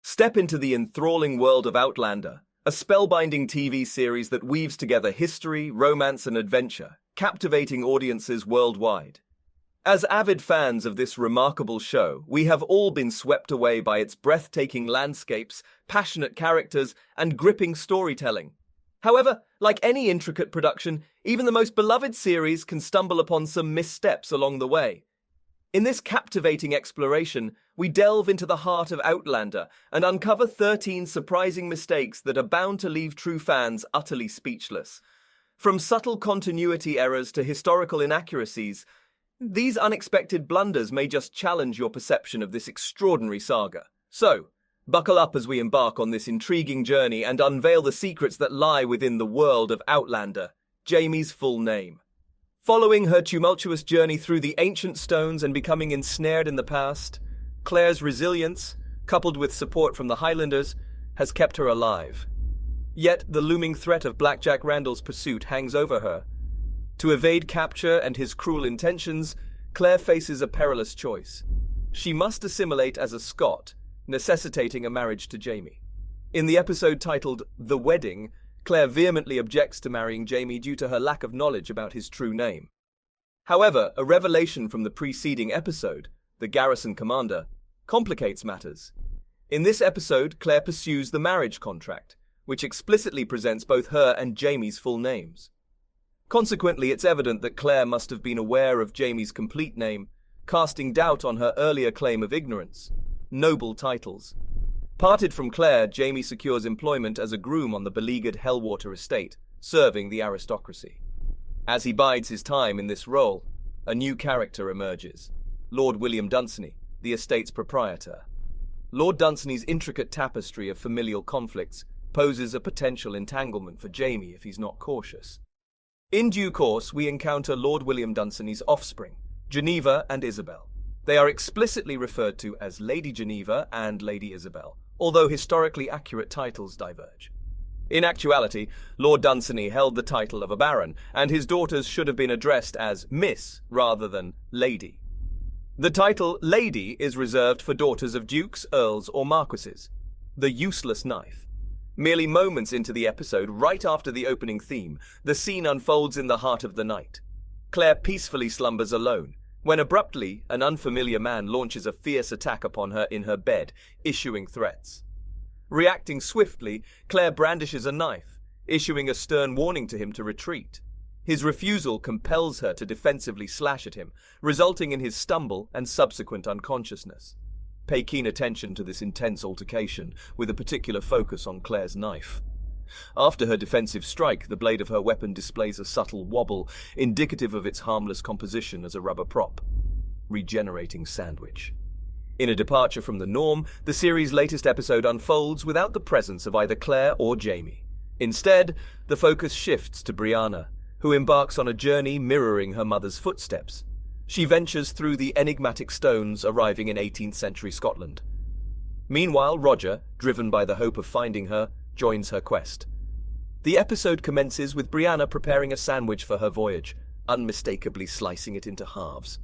Step into the enthralling world of Outlander, a spellbinding TV series that weaves together history, romance, and adventure, captivating audiences worldwide. As avid fans of this remarkable show, we have all been swept away by its breathtaking landscapes, passionate characters, and gripping storytelling. However, like any intricate production, even the most beloved series can stumble upon some missteps along the way. In this captivating exploration, we delve into the heart of Outlander and uncover 13 surprising mistakes that are bound to leave true fans utterly speechless. From subtle continuity errors to historical inaccuracies, these unexpected blunders may just challenge your perception of this extraordinary saga. So, buckle up as we embark on this intriguing journey and unveil the secrets that lie within the world of Outlander, Jaimes' full name. Following her tumultuous journey through the ancient stones and becoming ensnared in the past, Claire's resilience, coupled with support from the Highlanders, has kept her alive. Yet the looming threat of Blackjack Randall's pursuit hangs over her. To evade capture and his cruel intentions, Claire faces a perilous choice. She must assimilate as a Scot, necessitating a marriage to Jaime. In the episode titled The Wedding, Claire vehemently objects to marrying Jaime due to her lack of knowledge about his true name. However, a revelation from the preceding episode, the garrison commander, complicates matters. In this episode, Claire pursues the marriage contract, which explicitly presents both her and Jaime's full names. Consequently, it's evident that Claire must have been aware of Jaime's complete name, casting doubt on her earlier claim of ignorance. Noble titles. Parted from Claire, Jaime secures employment as a groom on the beleaguered Hellwater estate, serving the aristocracy. As he bides his time in this role, a new character emerges. Lord William Dunsany, the estate's proprietor. Lord Dunsany's intricate tapestry of familial conflicts poses a potential entanglement for Jaime if he's not cautious. In due course, we encounter Lord William Dunsany's offspring, Geneva and Isabel. They are explicitly referred to as Lady Geneva and Lady Isabel, although historically accurate titles diverge. In actuality, Lord Dunsany held the title of a baron, and his daughters should have been addressed as Miss rather than Lady. The title Lady is reserved for daughters of dukes, earls, or marquises. The useless knife. Merely moments into the episode, right after the opening theme, the scene unfolds in the heart of the night. Claire peacefully slumbers alone, when abruptly an unfamiliar man launches a fierce attack upon her in her bed, issuing threats. Reacting swiftly, Claire brandishes a knife, issuing a stern warning to him to retreat. His refusal compels her to defensively slash at him, resulting in his stumble and subsequent unconsciousness. Pay keen attention to this intense altercation, with a particular focus on Claire's knife. After her defensive strike, the blade of her weapon displays a subtle wobble, indicative of its harmless composition as a rubber prop. Regenerating sandwich. In a departure from the norm, the series' latest episode unfolds without the presence of either Claire or Jaime. Instead, the focus shifts to Brianna, who embarks on a journey mirroring her mother's footsteps. She ventures through the enigmatic stones, arriving in 18th century Scotland. Meanwhile, Roger, driven by the hope of finding her, joins her quest. The episode commences with Brianna preparing a sandwich for her voyage, unmistakably slicing it into halves.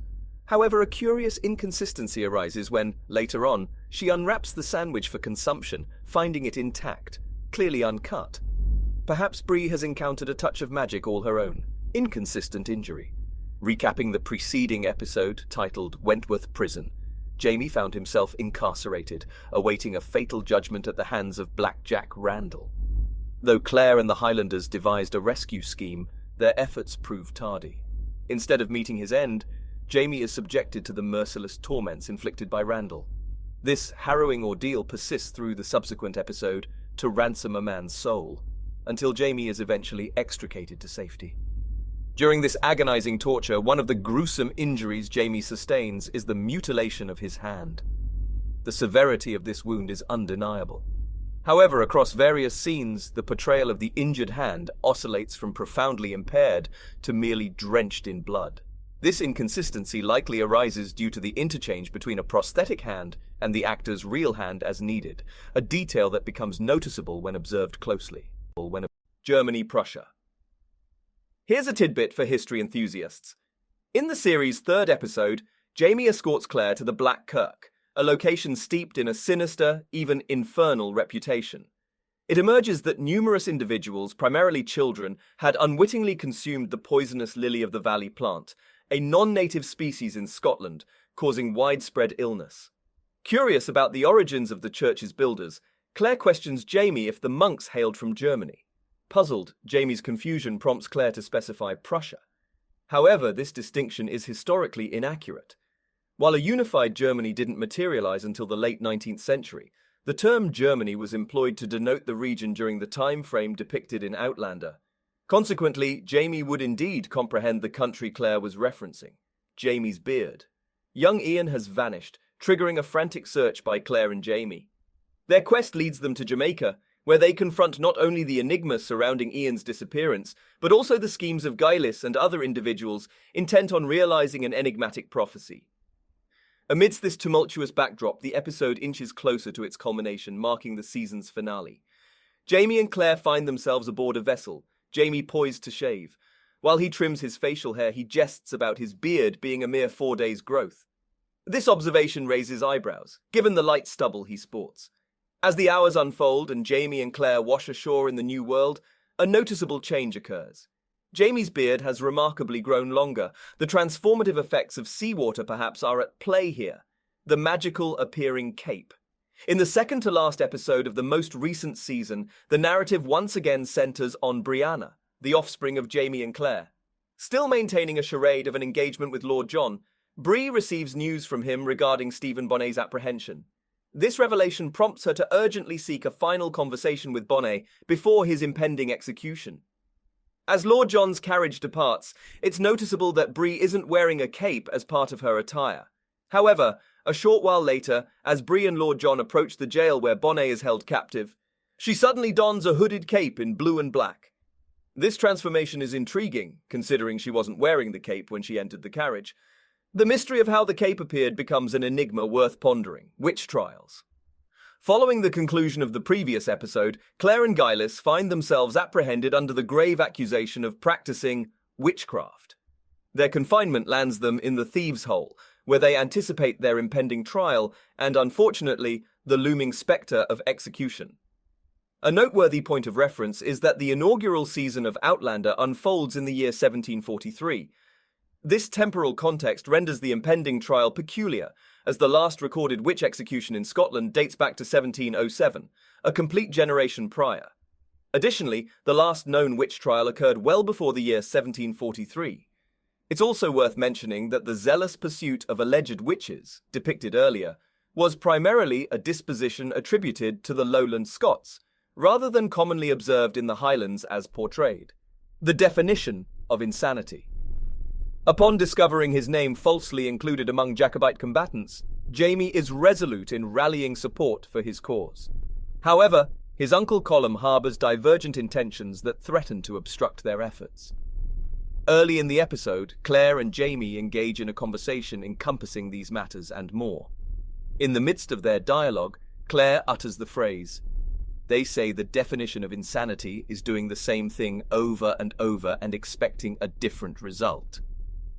However, a curious inconsistency arises when, later on, she unwraps the sandwich for consumption, finding it intact, clearly uncut. Perhaps Brie has encountered a touch of magic all her own. Inconsistent injury. Recapping the preceding episode, titled Wentworth Prison, Jaime found himself incarcerated, awaiting a fatal judgment at the hands of Blackjack Randall. Though Claire and the Highlanders devised a rescue scheme, their efforts proved tardy. Instead of meeting his end, Jaime is subjected to the merciless torments inflicted by Randall. This harrowing ordeal persists through the subsequent episode, To Ransom a Man's Soul, until Jaime is eventually extricated to safety. During this agonizing torture, one of the gruesome injuries Jaime sustains is the mutilation of his hand. The severity of this wound is undeniable. However, across various scenes, the portrayal of the injured hand oscillates from profoundly impaired to merely drenched in blood. This inconsistency likely arises due to the interchange between a prosthetic hand and the actor's real hand as needed, a detail that becomes noticeable when observed closely. Germany, Prussia. Here's a tidbit for history enthusiasts. In the series' third episode, Jaime escorts Claire to the Black Kirk, a location steeped in a sinister, even infernal reputation. It emerges that numerous individuals, primarily children, had unwittingly consumed the poisonous lily-of-the-valley plant, a non-native species in Scotland, causing widespread illness. Curious about the origins of the church's builders, Claire questions Jaime if the monks hailed from Germany. Puzzled, Jaime's confusion prompts Claire to specify Prussia. However, this distinction is historically inaccurate. While a unified Germany didn't materialize until the late 19th century, the term Germany was employed to denote the region during the time frame depicted in Outlander. Consequently, Jaime would indeed comprehend the country Claire was referencing, Jaimes Beard. Young Ian has vanished, triggering a frantic search by Claire and Jaime. Their quest leads them to Jamaica, where they confront not only the enigma surrounding Ian's disappearance, but also the schemes of Gailis and other individuals intent on realizing an enigmatic prophecy. Amidst this tumultuous backdrop, the episode inches closer to its culmination, marking the season's finale. Jaime and Claire find themselves aboard a vessel, Jaime poised to shave. While he trims his facial hair, he jests about his beard being a mere 4 days' growth. This observation raises eyebrows, given the light stubble he sports. As the hours unfold and Jaime and Claire wash ashore in the new world, a noticeable change occurs. Jaime's beard has remarkably grown longer. The transformative effects of seawater perhaps are at play here. The magical appearing cape. In the second-to-last episode of the most recent season, the narrative once again centers on Brianna, the offspring of Jaime and Claire. Still maintaining a charade of an engagement with Lord John, Bree receives news from him regarding Stephen Bonnet's apprehension. This revelation prompts her to urgently seek a final conversation with Bonnet before his impending execution. As Lord John's carriage departs, it's noticeable that Bree isn't wearing a cape as part of her attire. However, a short while later, as Bree and Lord John approach the jail where Bonnet is held captive, she suddenly dons a hooded cape in blue and black. This transformation is intriguing, considering she wasn't wearing the cape when she entered the carriage. The mystery of how the cape appeared becomes an enigma worth pondering. Witch trials. Following the conclusion of the previous episode, Claire and Gailis find themselves apprehended under the grave accusation of practicing witchcraft. Their confinement lands them in the thieves' hole, where they anticipate their impending trial and, unfortunately, the looming spectre of execution. A noteworthy point of reference is that the inaugural season of Outlander unfolds in the year 1743. This temporal context renders the impending trial peculiar, as the last recorded witch execution in Scotland dates back to 1707, a complete generation prior. Additionally, the last known witch trial occurred well before the year 1743. It's also worth mentioning that the zealous pursuit of alleged witches, depicted earlier, was primarily a disposition attributed to the Lowland Scots, rather than commonly observed in the Highlands as portrayed. The definition of insanity. Upon discovering his name falsely included among Jacobite combatants, Jaime is resolute in rallying support for his cause. However, his Uncle Colum harbors divergent intentions that threaten to obstruct their efforts. Early in the episode, Claire and Jaime engage in a conversation encompassing these matters and more. In the midst of their dialogue, Claire utters the phrase, "They say the definition of insanity is doing the same thing over and over and expecting a different result."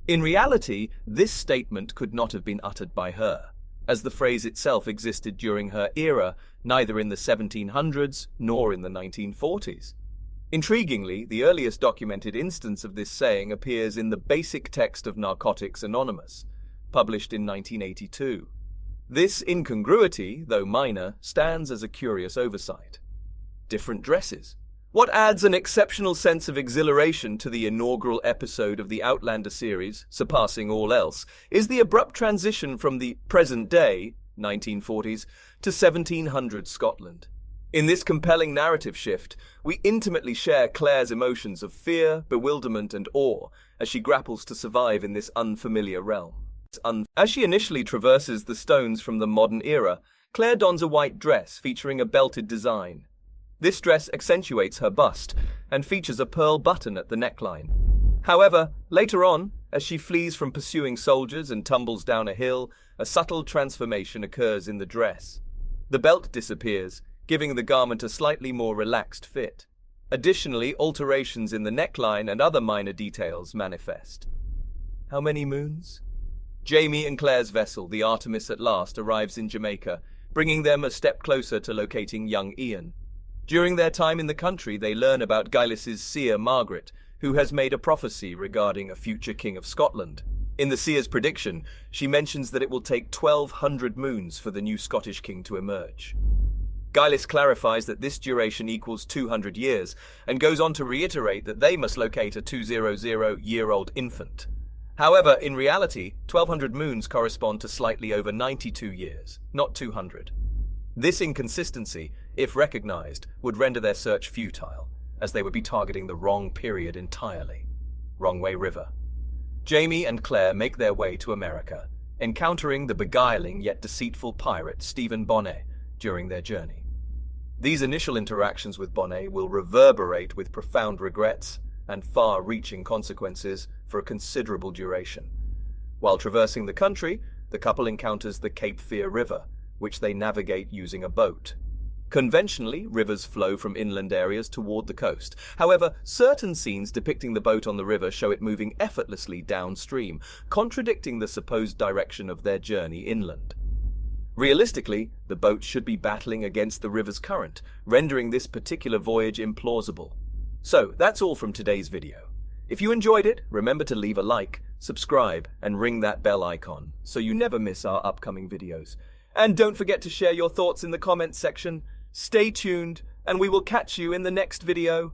In reality, this statement could not have been uttered by her, as the phrase itself existed during her era, neither in the 1700s nor in the 1940s. Intriguingly, the earliest documented instance of this saying appears in the basic text of Narcotics Anonymous, published in 1982. This incongruity, though minor, stands as a curious oversight. Different dresses. What adds an exceptional sense of exhilaration to the inaugural episode of the Outlander series, surpassing all else, is the abrupt transition from the present-day, 1940s, to 1700 Scotland. In this compelling narrative shift, we intimately share Claire's emotions of fear, bewilderment, and awe as she grapples to survive in this unfamiliar realm. As she initially traverses the stones from the modern era, Claire dons a white dress featuring a belted design. This dress accentuates her bust and features a pearl button at the neckline. However, later on, as she flees from pursuing soldiers and tumbles down a hill, a subtle transformation occurs in the dress. The belt disappears, giving the garment a slightly more relaxed fit. Additionally, alterations in the neckline and other minor details manifest. How many moons? Jamie and Claire's vessel, the Artemis, at last arrives in Jamaica, bringing them a step closer to locating young Ian. During their time in the country, they learn about Giles' seer Margaret, who has made a prophecy regarding a future king of Scotland. In the seer's prediction, she mentions that it will take 1,200 moons for the new Scottish king to emerge. Giles clarifies that this duration equals 200 years, and goes on to reiterate that they must locate a 200-year-old infant. However, in reality, 1,200 moons correspond to slightly over 92 years, not 200. This inconsistency, if recognized, would render their search futile, as they would be targeting the wrong period entirely. Wrong Way River. Jamie and Claire make their way to America, encountering the beguiling yet deceitful pirate Stephen Bonnet during their journey. These initial interactions with Bonnet will reverberate with profound regrets and far-reaching consequences for a considerable duration. While traversing the country, the couple encounters the Cape Fear River, which they navigate using a boat. Conventionally, rivers flow from inland areas toward the coast. However, certain scenes depicting the boat on the river show it moving effortlessly downstream, contradicting the supposed direction of their journey inland. Realistically, the boat should be battling against the river's current, rendering this particular voyage implausible. So, that's all from today's video. If you enjoyed it, remember to leave a like, subscribe, and ring that bell icon so you never miss our upcoming videos. And don't forget to share your thoughts in the comments section. Stay tuned, and we will catch you in the next video.